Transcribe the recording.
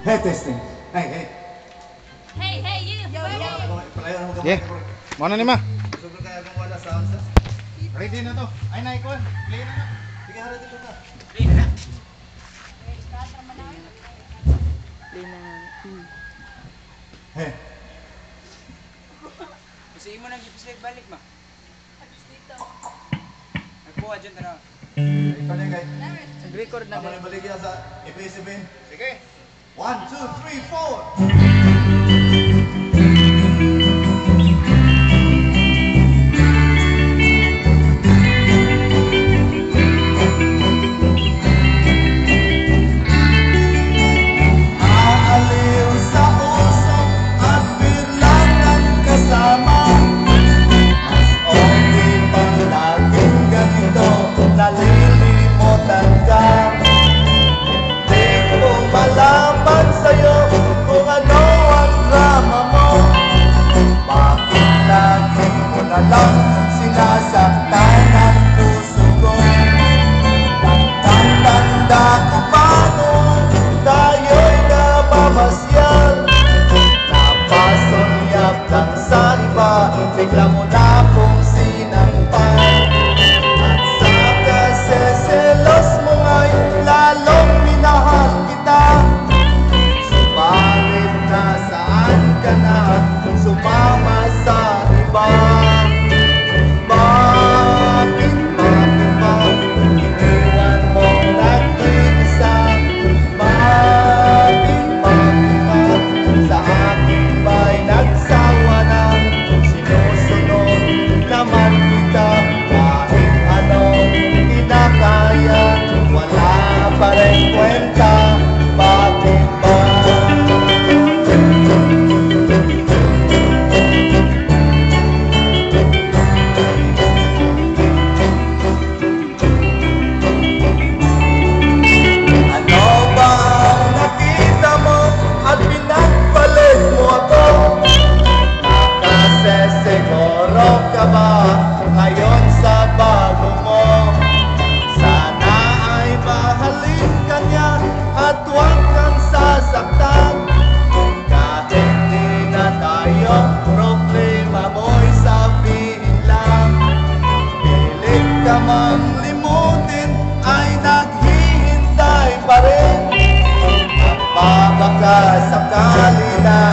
Hey, testing. Hey, hey. Hey, hey, you. Yeah. Mana ni ma? Sobrang kaya kung wala sound sa. Ready na to. Ay na ikon. Play na na. Sige, harap dito ka. Play na. Hey. Kasi imo nang gipislit balik ma. Nagbuha dyan tara. Ikaw na guys. Nag-record na Tama guys. na balik yan sa EPSB. Sige. 1, 2, 3, 4. Aaliw sa usok at birlangan kasama. Mas okay pang laging ganito, nalilimutan ka. Di ko malaman sa'yo kung ano ang drama mo. Bakit lagi mo na lang sinasaktan ang puso ko? Tanda ko pa noon tayo'y namamasyal. Napasulyap lang sa iba, bigla mo na akong sinampal. At sa kaseselos mo ay lalong minahal kita. Subalit nasaan ka na sumama sa iba? Bakit ba iniwan mo nag-iisa? Bakit ba sa akin ba'y nagsawa na? Sinusunod naman kita kahit anong kinakaya, wala pa rin kwenta. Bakit ba? Ano ba ang nakita mo at pinagpalit mo ako? Nakasesiguro ka ba ngayon sa bago mo? Sana ay mahalin ka niya at huwag kang sasaktan. Kahit di na tayo, problema mo'y sabihin lang. Pilit ka mang limutin ay naghihintay pa rin. Baka sakali na